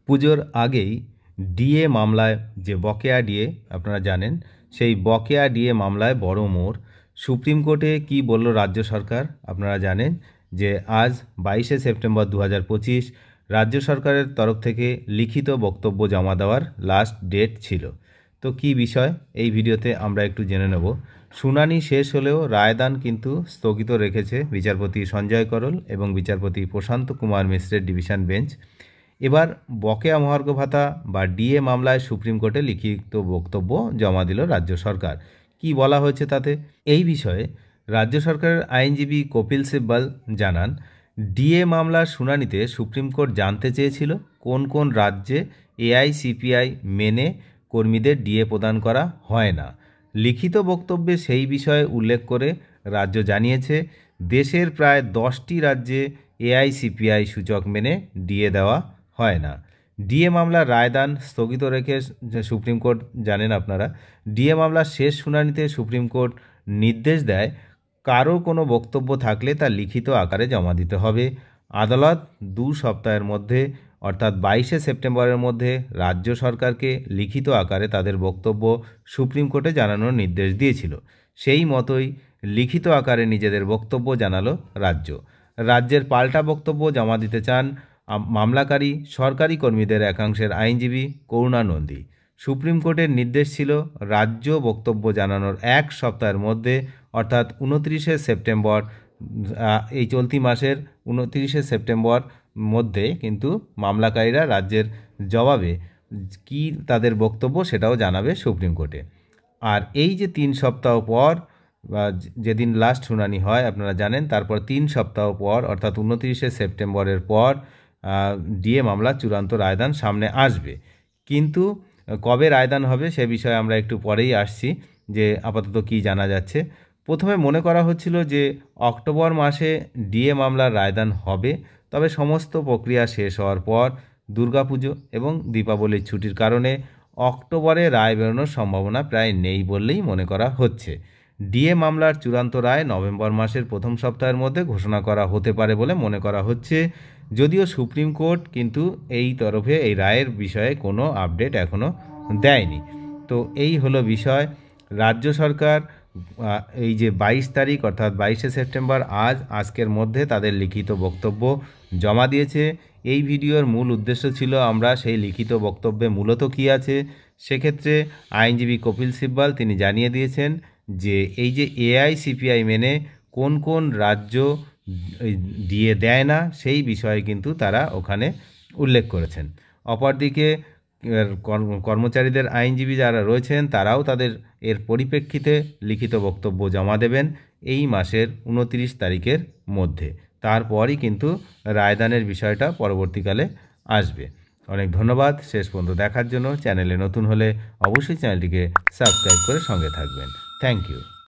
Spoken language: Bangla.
পুজোর আগেই ডিএ মামলায় যে বকেয়া ডিএ আপনারা জানেন, সেই বকেয়া ডিএ মামলায় বড় মোড়। সুপ্রিম কোর্টে কি বলল রাজ্য সরকার আপনারা জানেন যে আজ 22শে সেপ্টেম্বর 2025 রাজ্য সরকারের তরফ থেকে লিখিত বক্তব্য জমা দেওয়ার লাস্ট ডেট ছিল। তো কি বিষয় এই ভিডিওতে আমরা একটু জেনে নেব। শুনানি শেষ হলেও রায়দান কিন্তু স্থগিত রেখেছে বিচারপতি সঞ্জয় করল এবং বিচারপতি প্রশান্ত কুমার মিশ্রের ডিভিশন বেঞ্চ। এবার বকেয়া মহার্ঘ ভাতা বা ডিএ মামলায় সুপ্রিম কোর্টে লিখিত বক্তব্য জমা দিল রাজ্য সরকার। কি বলা হয়েছে তাতে? এই বিষয়ে রাজ্য সরকারের আইনজীবী কপিল সিব্বল জানান, ডিএ মামলার শুনানিতে সুপ্রিম কোর্ট জানতে চেয়েছিল কোন কোন রাজ্যে এআইসিপিআই মেনে কর্মীদের ডিএ প্রদান করা হয় না। লিখিত বক্তব্যে সেই বিষয়ে উল্লেখ করে রাজ্য জানিয়েছে দেশের প্রায় 10টি রাজ্যে এআইসিপিআই সূচক মেনে ডিএ দেওয়া হয় না। ডিএ মামলার রায়দান স্থগিত রেখে সুপ্রিম কোর্ট জানেন আপনারা, ডিএ মামলার শেষ শুনানিতে সুপ্রিম কোর্ট নির্দেশ দেয় কারো কোনো বক্তব্য থাকলে তা লিখিত আকারে জমা দিতে হবে। আদালত 2 সপ্তাহের মধ্যে অর্থাৎ 22শে সেপ্টেম্বরের মধ্যে রাজ্য সরকারকে লিখিত আকারে তাদের বক্তব্য সুপ্রিম কোর্টে জানানোর নির্দেশ দিয়েছিল। সেই মতোই লিখিত আকারে নিজেদের বক্তব্য জানালো রাজ্য। রাজ্যের পাল্টা বক্তব্য জমা দিতে চান মামলাকারী সরকারি কর্মীদের একাংশের আইনজীবী করুণা নন্দী। সুপ্রিম কোর্টের নির্দেশ ছিল রাজ্য বক্তব্য জানানোর 1 সপ্তাহের মধ্যে অর্থাৎ 29শে সেপ্টেম্বর, এই চলতি মাসের 29শে সেপ্টেম্বর মধ্যে কিন্তু মামলাকারীরা রাজ্যের জবাবে কি তাদের বক্তব্য সেটাও জানাবে সুপ্রিম কোর্টে। আর এই যে 3 সপ্তাহ পর যেদিন লাস্ট শুনানি হয় আপনারা জানেন, তারপর 3 সপ্তাহ পর অর্থাৎ 29শে সেপ্টেম্বরের পর ডিএ মামলা চূড়ান্ত রায়দান সামনে আসবে। কিন্তু কবে রায়দান হবে সে বিষয়ে আমরা একটু পরেই আসছি, যে আপাতত কি জানা যাচ্ছে। প্রথমে মনে করা হচ্ছিল যে অক্টোবর মাসে ডিএ মামলার রায়দান হবে, তবে সমস্ত প্রক্রিয়া শেষ হওয়ার পর দুর্গাপুজো এবং দীপাবলির ছুটির কারণে অক্টোবরে রায় বেরোনোর সম্ভাবনা প্রায় নেই বললেই মনে করা হচ্ছে। ডিএ মামলার চূড়ান্ত রায় নভেম্বর মাসের প্রথম সপ্তাহের মধ্যে ঘোষণা করা হতে পারে বলে মনে করা হচ্ছে, যদিও সুপ্রিম কোর্ট কিন্তু এই তরফে এই রায়ের বিষয়ে কোনো আপডেট এখনও দেয়নি। তো এই হলো বিষয়। রাজ্য সরকার এই যে 22 তারিখ অর্থাৎ 22শে সেপ্টেম্বর আজকের মধ্যে তাদের লিখিত বক্তব্য জমা দিয়েছে। এই ভিডিওর মূল উদ্দেশ্য ছিল আমরা সেই লিখিত বক্তব্যে মূলত কী আছে সেক্ষেত্রে আইনজীবী কপিল সিব্বল তিনি জানিয়ে দিয়েছেন যে এই যে এআইসিপিআই মেনে কোন কোন রাজ্য ডিএ দেয় না সেই বিষয়ে কিন্তু তারা ওখানে উল্লেখ করেছেন। অপরদিকে কর্মচারীদের আইনজীবী যারা রয়েছেন তারাও তাদের এর পরিপ্রেক্ষিতে লিখিত বক্তব্য জমা দেবেন এই মাসের 29 তারিখের মধ্যে। তারপরই কিন্তু রায়দানের বিষয়টা পরবর্তীকালে আসবে। অনেক ধন্যবাদ শেষ পর্যন্ত দেখার জন্য। চ্যানেলে নতুন হলে অবশ্যই চ্যানেলটিকে সাবস্ক্রাইব করে সঙ্গে থাকবেন। Thank you.